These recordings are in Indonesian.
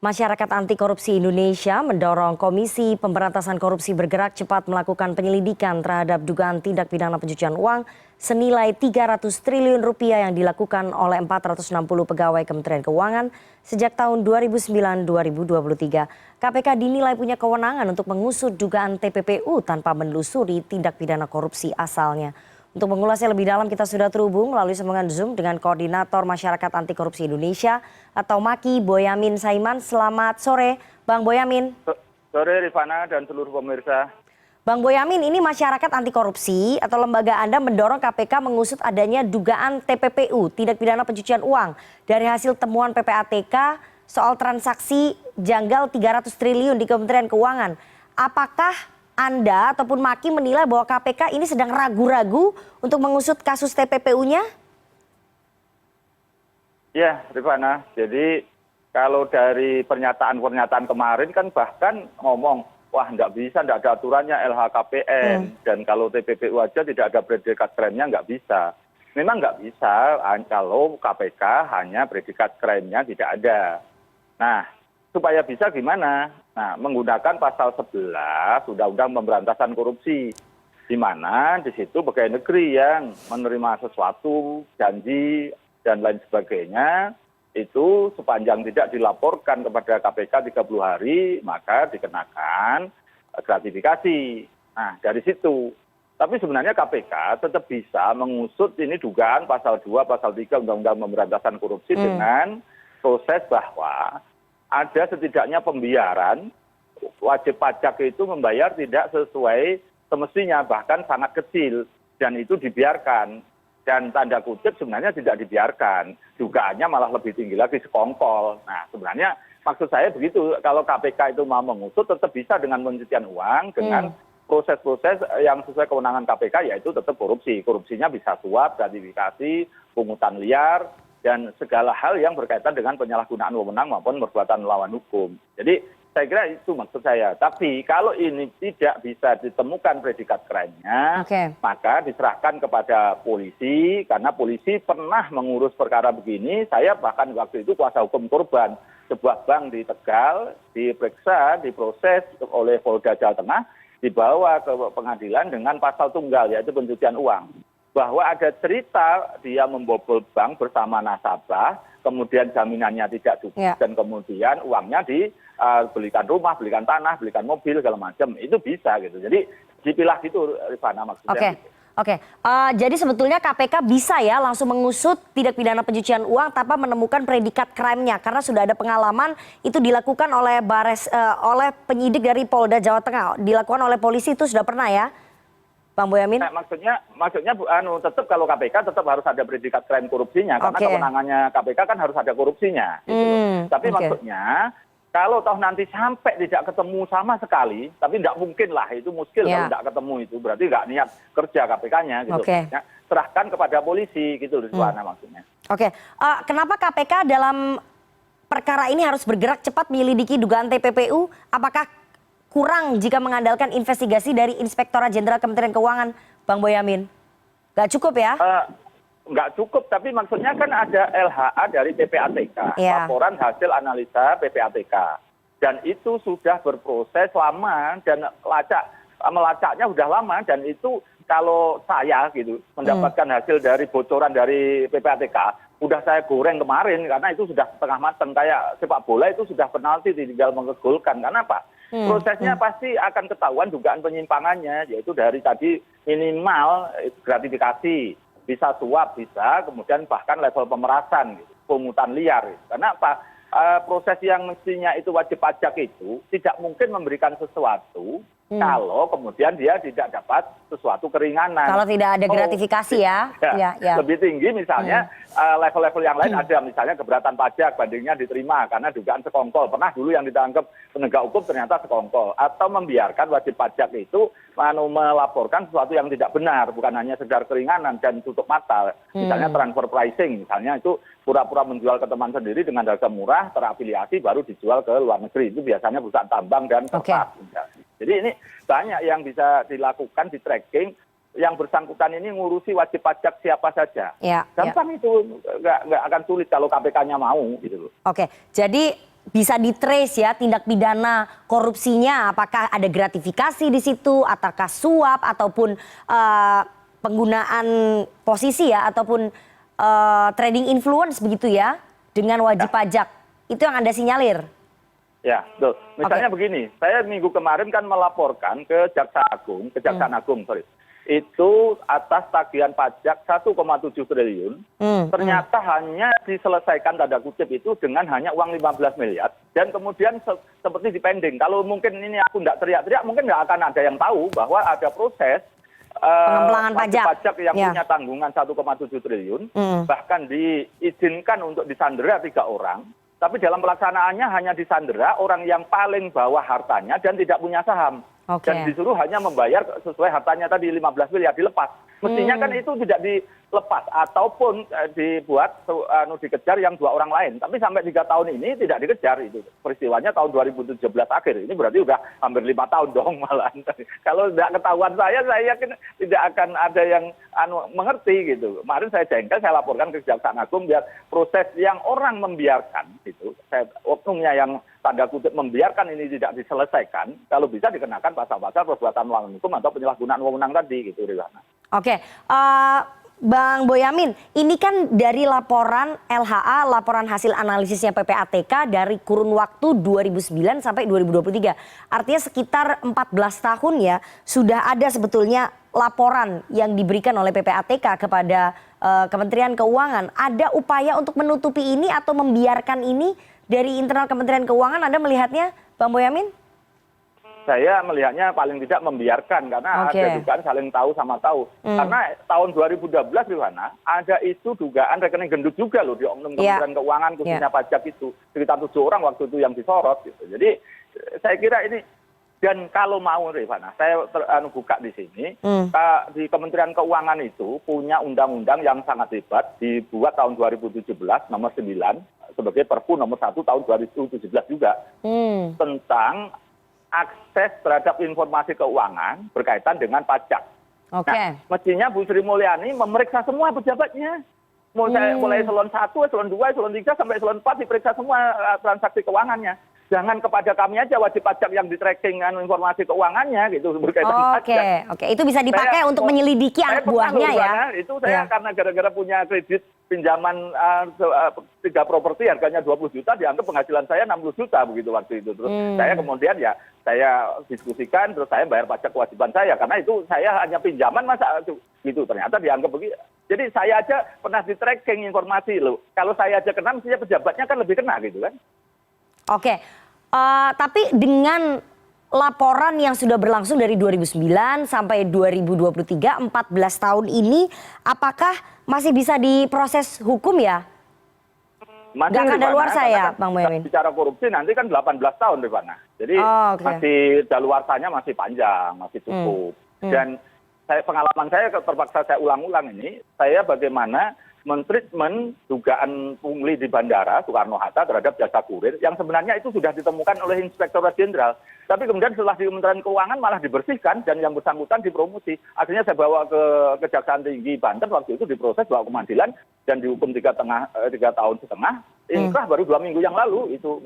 Masyarakat Anti Korupsi Indonesia mendorong Komisi Pemberantasan Korupsi bergerak cepat melakukan penyelidikan terhadap dugaan tindak pidana pencucian uang senilai 300 triliun rupiah yang dilakukan oleh 460 pegawai Kementerian Keuangan sejak tahun 2009-2023. KPK dinilai punya kewenangan untuk mengusut dugaan TPPU tanpa menelusuri tindak pidana korupsi asalnya. Untuk mengulasnya lebih dalam kita sudah terhubung melalui sambungan Zoom dengan Koordinator Masyarakat Anti Korupsi Indonesia atau MAKI Boyamin Saiman. Selamat sore Bang Boyamin. Sore Rifana dan seluruh pemirsa. Bang Boyamin, ini masyarakat anti korupsi atau lembaga Anda mendorong KPK mengusut adanya dugaan TPPU, tindak pidana pencucian uang, dari hasil temuan PPATK soal transaksi janggal 300 triliun di Kementerian Keuangan. Apakah Anda ataupun MAKI menilai bahwa KPK ini sedang ragu-ragu untuk mengusut kasus TPPU-nya? Ya, Rifana. Jadi kalau dari pernyataan-pernyataan kemarin kan bahkan ngomong, wah nggak bisa, nggak ada aturannya LHKPN. Dan kalau TPPU aja tidak ada predikat krimnya nggak bisa. Memang nggak bisa kalau KPK hanya predikat krimnya tidak ada. Nah, supaya bisa gimana? Nah, menggunakan pasal 11 Undang-Undang Pemberantasan Korupsi, di mana di situ pegawai negeri yang menerima sesuatu, janji, dan lain sebagainya, itu sepanjang tidak dilaporkan kepada KPK 30 hari, maka dikenakan gratifikasi. Nah, dari situ. Tapi sebenarnya KPK tetap bisa mengusut ini dugaan pasal 2, pasal 3 Undang-Undang Pemberantasan Korupsi dengan proses bahwa ada setidaknya pembiaran, wajib pajak itu membayar tidak sesuai semestinya, bahkan sangat kecil, dan itu dibiarkan. Dan tanda kutip sebenarnya tidak dibiarkan, dugaannya malah lebih tinggi lagi, sekongkol. Nah, sebenarnya maksud saya begitu, kalau KPK itu mau mengusut tetap bisa dengan pencucian uang, dengan proses-proses yang sesuai kewenangan KPK, yaitu tetap korupsi. Korupsinya bisa suap, gratifikasi, pungutan liar, dan segala hal yang berkaitan dengan penyalahgunaan wewenang maupun perbuatan melawan hukum. Jadi saya kira itu maksud saya. Tapi kalau ini tidak bisa ditemukan predikat krimnya, maka diserahkan kepada polisi, karena polisi pernah mengurus perkara begini. Saya bahkan waktu itu kuasa hukum korban sebuah bank di Tegal, diperiksa, diproses oleh Polda Jawa Tengah, dibawa ke pengadilan dengan pasal tunggal, yaitu pencucian uang. Bahwa ada cerita dia membobol bank bersama nasabah, kemudian jaminannya tidak cukup, dan kemudian uangnya dibelikan rumah, belikan tanah, belikan mobil, segala macam. Itu bisa gitu. Jadi dipilah gitu, Rifana, maksudnya. Oke. Jadi sebetulnya KPK bisa ya langsung mengusut tindak pidana pencucian uang tanpa menemukan predikat krimnya, karena sudah ada pengalaman itu dilakukan oleh oleh penyidik dari Polda Jawa Tengah, dilakukan oleh polisi, itu sudah pernah ya, Bang Boyamin? Nah, maksudnya tetap kalau KPK tetap harus ada predikat krim korupsinya, karena kewenangannya KPK kan harus ada korupsinya. Gitu. Tapi maksudnya kalau toh nanti sampai tidak ketemu sama sekali, tapi tidak mungkin lah, itu muskil kalau tidak ketemu, itu berarti nggak niat kerja KPK-nya gitu. Ya, serahkan kepada polisi gitu, Rifana, maksudnya. Kenapa KPK dalam perkara ini harus bergerak cepat menyelidiki dugaan TPPU? Apakah kurang jika mengandalkan investigasi dari Inspektorat Jenderal Kementerian Keuangan, Bang Boyamin? Nggak cukup ya? Nggak cukup, tapi maksudnya kan ada LHA dari PPATK, laporan hasil analisa PPATK. Dan itu sudah berproses lama, dan melacaknya sudah lama, dan itu kalau saya gitu mendapatkan hasil dari bocoran dari PPATK, udah saya goreng kemarin, karena itu sudah setengah matang, kayak sepak bola itu sudah penalti, tinggal menggolkan. Karena apa? Prosesnya pasti akan ketahuan dugaan penyimpangannya, yaitu dari tadi minimal gratifikasi, bisa suap, bisa, kemudian bahkan level pemerasan, gitu, pungutan liar. Karena apa? Proses yang mestinya itu wajib pajak itu tidak mungkin memberikan sesuatu kalau kemudian dia tidak dapat sesuatu keringanan. Kalau tidak ada gratifikasi ya. Lebih tinggi misalnya level-level yang lain ada, misalnya keberatan pajak bandingnya diterima karena dugaan sekongkol. Pernah dulu yang ditangkap penegak hukum ternyata sekongkol. Atau membiarkan wajib pajak itu melaporkan sesuatu yang tidak benar, bukan hanya sekedar keringanan dan tutup mata. Misalnya transfer pricing, misalnya itu pura-pura menjual ke teman sendiri dengan harga murah, terafiliasi, baru dijual ke luar negeri. Itu biasanya perusahaan tambang dan kertas. Jadi ini banyak yang bisa dilakukan di tracking. Yang bersangkutan ini ngurusi wajib pajak siapa saja. Gampang itu, nggak akan sulit kalau KPK-nya mau gitu loh. Jadi bisa di-trace ya tindak pidana korupsinya, apakah ada gratifikasi di situ, ataukah suap ataupun penggunaan posisi ya ataupun trading influence begitu ya dengan wajib pajak. Itu yang Anda sinyalir. Ya, betul. Misalnya begini, saya minggu kemarin kan melaporkan ke Kejaksaan Agung, itu atas tagihan pajak 1,7 triliun, ternyata hanya diselesaikan tanda kutip itu dengan hanya uang 15 miliar, dan kemudian seperti dipending. Kalau mungkin ini aku nggak teriak-teriak, mungkin nggak akan ada yang tahu bahwa ada proses Pengembangan pajak yang punya tanggungan 1,7 triliun, bahkan diizinkan untuk disandera 3 orang. Tapi dalam pelaksanaannya hanya disandera orang yang paling bawah hartanya dan tidak punya saham. Dan disuruh hanya membayar sesuai hartanya tadi 15 miliar dilepas. Mestinya kan itu tidak dilepas ataupun dibuat dikejar yang 2 orang lain. Tapi sampai 3 tahun ini tidak dikejar itu. Peristiwanya tahun 2017 akhir. Ini berarti udah hampir 5 tahun dong malah. Kalau tidak ketahuan saya yakin tidak akan ada yang mengerti gitu. Kemarin saya jengkel, saya laporkan ke Kejaksaan Agung biar proses yang orang membiarkan itu, oknumnya yang tanda kutip membiarkan ini tidak diselesaikan, kalau bisa dikenakan pasal-pasal perbuatan melawan hukum atau penyalahgunaan wewenang tadi gitu, Rifana. Oke, Bang Boyamin, ini kan dari laporan LHA, laporan hasil analisisnya PPATK dari kurun waktu 2009 sampai 2023. Artinya sekitar 14 tahun ya, sudah ada sebetulnya laporan yang diberikan oleh PPATK kepada Kementerian Keuangan. Ada upaya untuk menutupi ini atau membiarkan ini dari internal Kementerian Keuangan, Anda melihatnya, Bang Boyamin? Saya melihatnya paling tidak membiarkan karena ada dugaan saling tahu sama tahu. Karena tahun 2012 Rifana, ada itu dugaan rekening gendut juga loh di oknum Kementerian Keuangan khususnya pajak itu. Sekitar 7 orang waktu itu yang disorot gitu. Jadi saya kira ini, dan kalau mau Rifana, saya buka di sini, di Kementerian Keuangan itu punya undang-undang yang sangat hebat, dibuat tahun 2017 nomor 9 sebagai Perpu nomor 1 tahun 2017 juga, tentang akses terhadap informasi keuangan berkaitan dengan pajak. Nah, mestinya Bu Sri Mulyani memeriksa semua pejabatnya. Mulai eselon 1, eselon 2, eselon 3, sampai eselon 4 diperiksa semua transaksi keuangannya. Jangan kepada kami aja wajib pajak yang di-tracking informasi keuangangannya gitu berkaitan pajak. Oke, itu bisa dipakai untuk menyelidiki anak buahnya ya. Itu saya karena gara-gara punya kredit pinjaman 3 properti harganya 20 juta, dianggap penghasilan saya 60 juta begitu waktu itu. Terus saya kemudian ya saya diskusikan, terus saya bayar pajak kewajiban saya karena itu saya hanya pinjaman masa gitu, ternyata dianggap begitu. Jadi saya aja pernah di-tracking informasi loh. Kalau saya aja kena, mestinya pejabatnya kan lebih kena gitu kan. Oke, tapi dengan laporan yang sudah berlangsung dari 2009 sampai 2023, 14 tahun ini, apakah masih bisa diproses hukum ya? Nggak akan daluarsa ya, Bang Boyamin? Bicara korupsi nanti kan 18 tahun, Rifana. Jadi masih daluarsanya masih panjang, masih cukup. Dan pengalaman saya terpaksa saya ulang-ulang ini, saya bagaimana mentreatment dugaan pungli di Bandara Soekarno-Hatta terhadap jasa kurir yang sebenarnya itu sudah ditemukan oleh Inspektorat Jenderal. Tapi kemudian setelah di Kementerian Keuangan malah dibersihkan dan yang bersangkutan dipromosi. Akhirnya saya bawa ke Kejaksaan Tinggi Banten, waktu itu diproses bawa ke pengadilan dan dihukum 3 tahun setengah. Inkrah baru 2 minggu yang lalu itu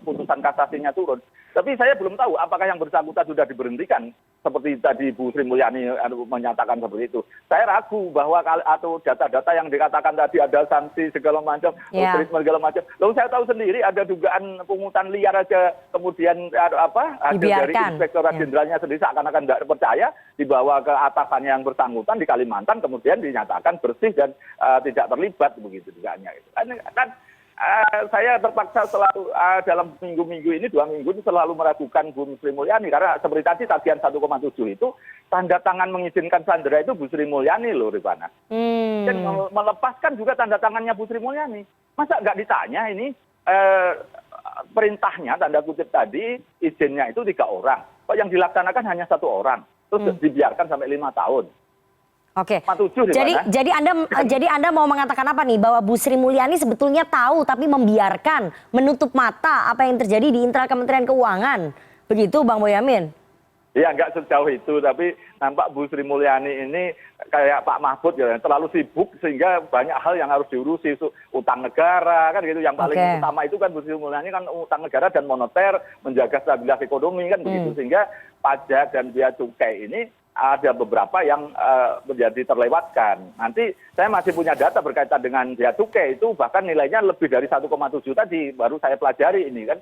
putusan kasasinya turun. Tapi saya belum tahu apakah yang bersangkutan sudah diberhentikan seperti tadi Bu Sri Mulyani menyatakan seperti itu. Saya ragu bahwa atau data-data yang dikatakan tadi ada sanksi segala macam, treatment segala macam. Lalu saya tahu sendiri ada dugaan pungutan liar aja kemudian ada dari Inspektorat Jenderalnya sendiri seakan-akan tidak percaya, dibawa ke atasannya yang bersangkutan di Kalimantan kemudian dinyatakan bersih dan tidak terlibat begitu dugaannya. Kan saya terpaksa selalu dalam minggu-minggu ini 2 minggu ini selalu meragukan Bu Sri Mulyani karena seperti tadi tagihan 1,7 itu tanda tangan mengizinkan sandera itu Bu Sri Mulyani loh Rifana. Dan melepaskan juga tanda tangannya Bu Sri Mulyani. Masa nggak ditanya ini perintahnya tanda kutip tadi izinnya itu 3 orang. Kok yang dilaksanakan hanya 1 orang. Terus dibiarkan sampai 5 tahun. Oke. Jadi Anda mau mengatakan apa nih, bahwa Bu Sri Mulyani sebetulnya tahu tapi membiarkan, menutup mata apa yang terjadi di internal Kementerian Keuangan, begitu Bang Boyamin? Ya nggak sejauh itu, tapi nampak Bu Sri Mulyani ini kayak Pak Mahfud ya, terlalu sibuk sehingga banyak hal yang harus diurusi, utang negara kan gitu. Yang paling utama itu kan Bu Sri Mulyani kan utang negara dan moneter, menjaga stabilitas ekonomi kan begitu. Sehingga pajak dan bea cukai ini ada beberapa yang menjadi terlewatkan. Nanti saya masih punya data berkaitan dengan bea cukai itu bahkan nilainya lebih dari 1,7 tadi, baru saya pelajari ini kan.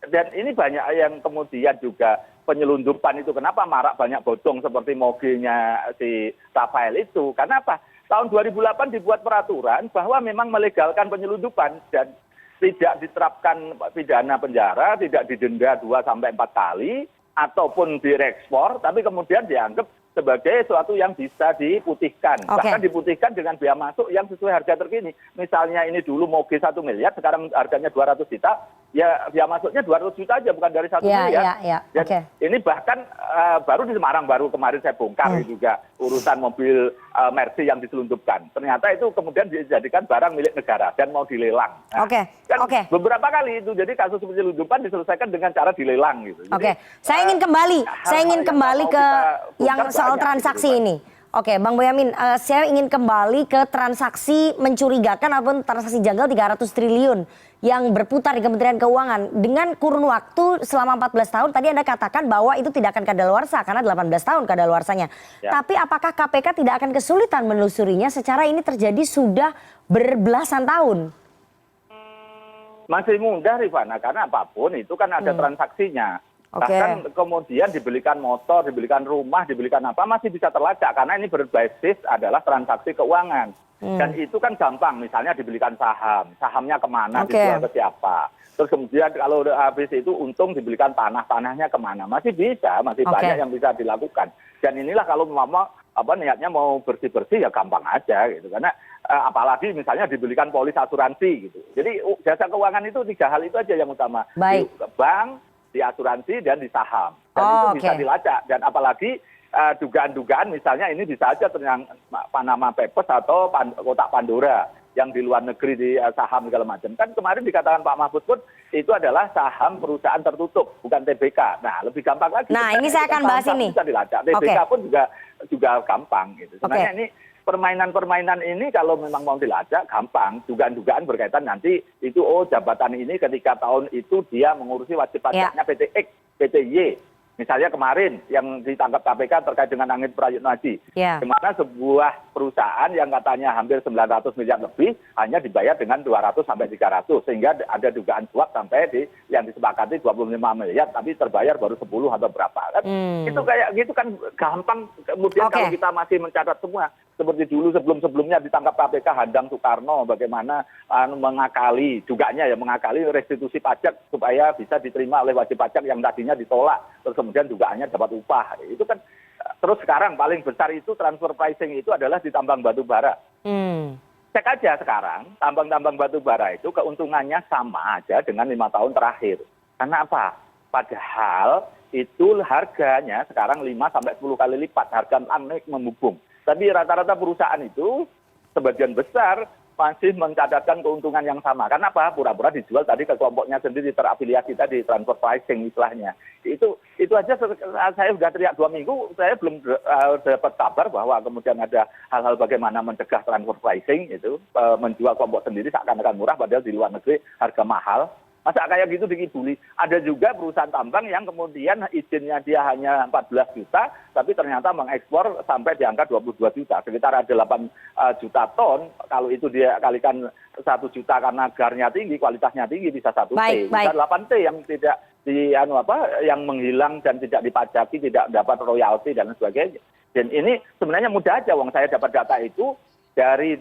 Dan ini banyak yang kemudian juga penyelundupan itu. Kenapa marak banyak bodong seperti mogenya si Rafael itu? Karena apa? Tahun 2008 dibuat peraturan bahwa memang melegalkan penyelundupan dan tidak diterapkan pidana penjara, tidak didenda 2 sampai 4 kali, ataupun direkspor, tapi kemudian dianggap sebagai sesuatu yang bisa diputihkan. Bahkan diputihkan dengan biaya masuk yang sesuai harga terkini. Misalnya ini dulu moge 1 miliar, sekarang harganya 200 juta, ya biaya masuknya 200 juta aja, bukan dari 1 miliar. Dan ini bahkan baru di Semarang, baru kemarin saya bongkar juga urusan mobil Mercy yang diselundupkan. Ternyata itu kemudian dijadikan barang milik negara dan mau dilelang. Nah, beberapa kali itu, jadi kasus penyelundupan diselesaikan dengan cara dilelang gitu. Saya ingin kembali ke yang soal transaksi ini. Bang Boyamin, saya ingin kembali ke transaksi mencurigakan ataupun transaksi janggal 300 triliun yang berputar di Kementerian Keuangan. Dengan kurun waktu selama 14 tahun, tadi Anda katakan bahwa itu tidak akan kadaluarsa karena 18 tahun kadaluarsanya. Tapi apakah KPK tidak akan kesulitan menelusurinya secara ini terjadi sudah berbelasan tahun? Masih mudah Rifana, karena apapun itu kan ada transaksinya. Bahkan kemudian dibelikan motor, dibelikan rumah, dibelikan apa, masih bisa terlacak. Karena ini berbasis adalah transaksi keuangan. Dan itu kan gampang, misalnya dibelikan saham. Sahamnya kemana, dijual ke siapa. Terus kemudian kalau habis itu untung dibelikan tanah, tanahnya kemana. Masih bisa, masih banyak yang bisa dilakukan. Dan inilah kalau niatnya mau bersih-bersih ya gampang aja gitu. Karena apalagi misalnya dibelikan polis asuransi gitu. Jadi jasa keuangan itu 3 hal itu aja yang utama. Di bank, di asuransi, dan di saham. Dan itu bisa dilacak. Dan apalagi dugaan-dugaan misalnya ini bisa aja tentang Panama Papers atau kotak Pandora yang di luar negeri di saham segala macam. Kan kemarin dikatakan Pak Mahfud pun itu adalah saham perusahaan tertutup, bukan TBK. Nah, lebih gampang lagi. Nah, ini saya akan bahas ini. Bisa dilacak. TBK pun juga gampang gitu. Sebenarnya ini permainan-permainan ini kalau memang mau dilacak gampang. Dugaan-dugaan berkaitan nanti itu jabatan ini ketika tahun itu dia mengurusi wajib pajaknya PT X, PT Y. Misalnya kemarin yang ditangkap KPK terkait dengan Angin Prayitno Haji. Di mana sebuah perusahaan yang katanya hampir 900 miliar lebih hanya dibayar dengan 200 sampai 300. Sehingga ada dugaan suap sampai yang disepakati 25 miliar tapi terbayar baru 10 atau berapa. Kan? Itu kayak gitu kan gampang. Kemudian kalau kita masih mencatat semua. Seperti dulu sebelum-sebelumnya ditangkap KPK Handang Soekarno bagaimana mengakali, dugaannya ya mengakali restitusi pajak supaya bisa diterima oleh wajib pajak yang tadinya ditolak. Terus kemudian dugaannya dapat upah. Itu kan terus sekarang paling besar itu transfer pricing itu adalah di tambang batu bara. Cek aja sekarang tambang-tambang batu bara itu keuntungannya sama aja dengan 5 tahun terakhir. Karena apa? Padahal itu harganya sekarang 5 sampai 10 kali lipat harga naik membubung. Tapi rata-rata perusahaan itu sebagian besar masih mencatatkan keuntungan yang sama. Karena apa? Pura-pura dijual tadi ke kelompoknya sendiri, terafiliasi tadi, transfer pricing istilahnya. Itu aja saya sudah teriak 2 minggu, saya belum dapat kabar bahwa kemudian ada hal-hal bagaimana mencegah transfer pricing, itu menjual kelompok sendiri seakan-akan murah, padahal di luar negeri harga mahal. Masa kayak gitu dikibuli. Ada juga perusahaan tambang yang kemudian izinnya dia hanya 14 juta, tapi ternyata mengekspor sampai di angka 22 juta. Sekitar ada 8 juta ton, kalau itu dia kalikan 1 juta karena garnya tinggi, kualitasnya tinggi, bisa 1 T. Bisa 8 T yang tidak yang menghilang dan tidak dipajaki, tidak dapat royalti dan sebagainya. Dan ini sebenarnya mudah aja, saya dapat data itu dari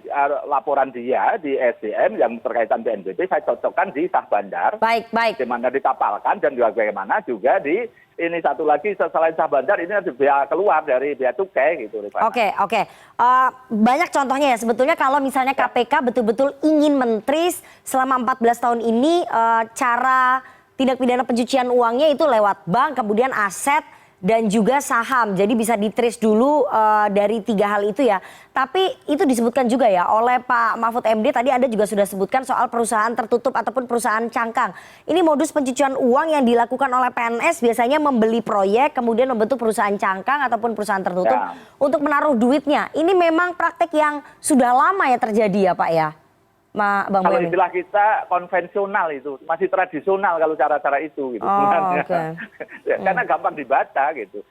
laporan dia di SDM yang berkaitan BNPB, saya cocokkan di sah bandar, di mana dikapalkan, dan juga bagaimana juga di ini satu lagi selain sah bandar ini ada biaya keluar dari biaya cukai gitu. Banyak contohnya ya sebetulnya kalau misalnya KPK betul-betul ingin mentris selama 14 tahun ini cara tindak pidana pencucian uangnya itu lewat bank, kemudian aset dan juga saham. Jadi bisa di-trace dulu dari 3 hal itu ya. Tapi itu disebutkan juga ya oleh Pak Mahfud MD, tadi Anda juga sudah sebutkan soal perusahaan tertutup ataupun perusahaan cangkang. Ini modus pencucian uang yang dilakukan oleh PNS biasanya membeli proyek, kemudian membentuk perusahaan cangkang ataupun perusahaan tertutup untuk menaruh duitnya. Ini memang praktek yang sudah lama ya terjadi ya Pak ya? Bang Kalau Boyamin. istilah kita konvensional itu, masih tradisional kalau cara-cara itu gitu. Okay. Karena gampang dibaca gitu.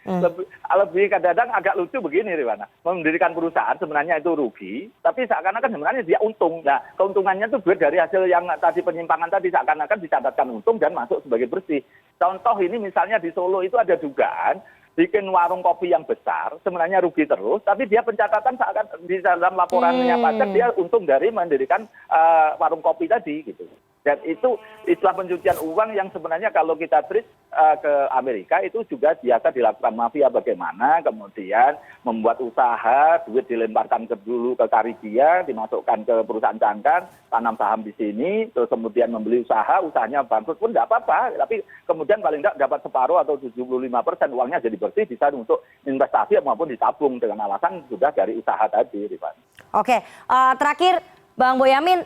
Lebih kadang-kadang agak lucu begini Rifana. Mendirikan perusahaan sebenarnya itu rugi, tapi seakan-akan sebenarnya dia untung. Nah, keuntungannya itu duit dari hasil yang tadi penyimpangan tadi seakan-akan dicatatkan untung dan masuk sebagai bersih. Contoh ini misalnya di Solo itu ada dugaan bikin warung kopi yang besar, sebenarnya rugi terus, tapi dia pencatatan seakan di dalam laporannya pajak dia untung dari mendirikan warung kopi tadi gitu. Dan itu istilah pencucian uang yang sebenarnya kalau kita treat ke Amerika itu juga biasa dilakukan mafia bagaimana kemudian membuat usaha, duit dilemparkan dulu ke Karibia, dimasukkan ke perusahaan cangkang, tanam saham di sini, terus kemudian membeli usaha, usahanya bangkrut pun tidak apa-apa, tapi kemudian paling tidak dapat separuh atau 75% uangnya jadi bersih bisa untuk investasi maupun ditabung dengan alasan sudah dari usaha tadi. Oke, terakhir Bang Boyamin,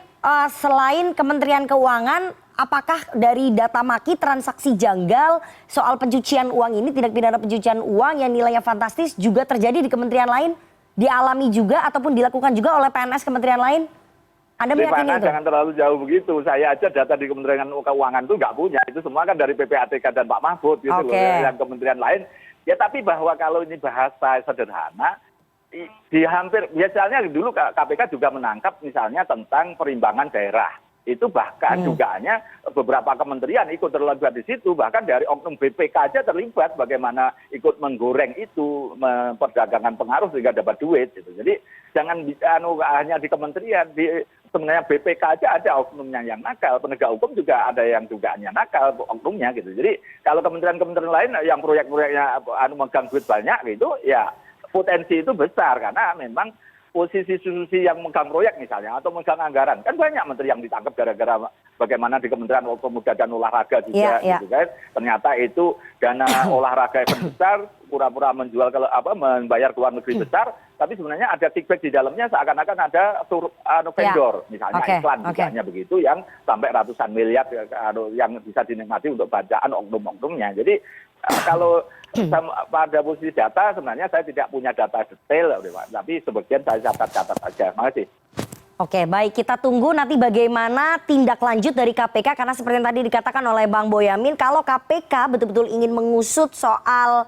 selain Kementerian Keuangan, apakah dari data Maki transaksi janggal soal pencucian uang ini, tindak pidana pencucian uang yang nilainya fantastis juga terjadi di kementerian lain? Dialami juga ataupun dilakukan juga oleh PNS kementerian lain? Anda meyakini itu? Jangan terlalu jauh begitu. Saya aja data di Kementerian Keuangan itu nggak punya. Itu semua kan dari PPATK dan Pak Mahfud gitu loh. Yang kementerian lain. Ya tapi bahwa kalau ini bahasa sederhana, di hampir biasanya dulu KPK juga menangkap misalnya tentang perimbangan daerah. Itu bahkan dugaannya beberapa kementerian ikut terlibat di situ, bahkan dari oknum BPK aja terlibat bagaimana ikut menggoreng itu, memperdagangkan pengaruh sehingga dapat duit gitu. Jadi jangan hanya di kementerian, sebenarnya BPK aja ada oknumnya yang nakal, penegak hukum juga ada yang dugaannya nakal oknumnya gitu. Jadi kalau kementerian-kementerian lain yang proyek-proyeknya megang duit banyak gitu ya potensi itu besar karena memang posisi institusi yang megang proyek misalnya atau megang anggaran kan banyak menteri yang ditangkap gara-gara bagaimana di Kementerian Pemuda dan Olahraga juga gitu kan ternyata itu dana olahraga yang besar pura-pura menjual membayar ke luar negeri besar tapi sebenarnya ada kickback di dalamnya seakan-akan ada vendor misalnya iklan misalnya begitu yang sampai ratusan miliar yang bisa dinikmati untuk bacaan oknum-oknumnya. Jadi kalau pada posisi data sebenarnya saya tidak punya data detail, tapi sebagian saya catat-catat aja. Makasih. Oke, baik kita tunggu nanti bagaimana tindak lanjut dari KPK karena seperti yang tadi dikatakan oleh Bang Boyamin, kalau KPK betul-betul ingin mengusut soal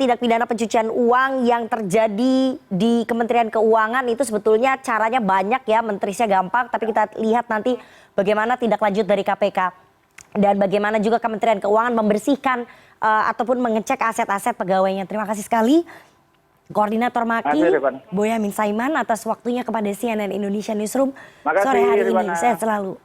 tindak pidana pencucian uang yang terjadi di Kementerian Keuangan itu sebetulnya caranya banyak ya, mentrisnya gampang, tapi kita lihat nanti bagaimana tindak lanjut dari KPK dan bagaimana juga Kementerian Keuangan membersihkan ataupun mengecek aset-aset pegawainya. Terima kasih sekali Koordinator Maki Boyamin Saiman atas waktunya kepada CNN Indonesia Newsroom sore hari ini. Sehat selalu.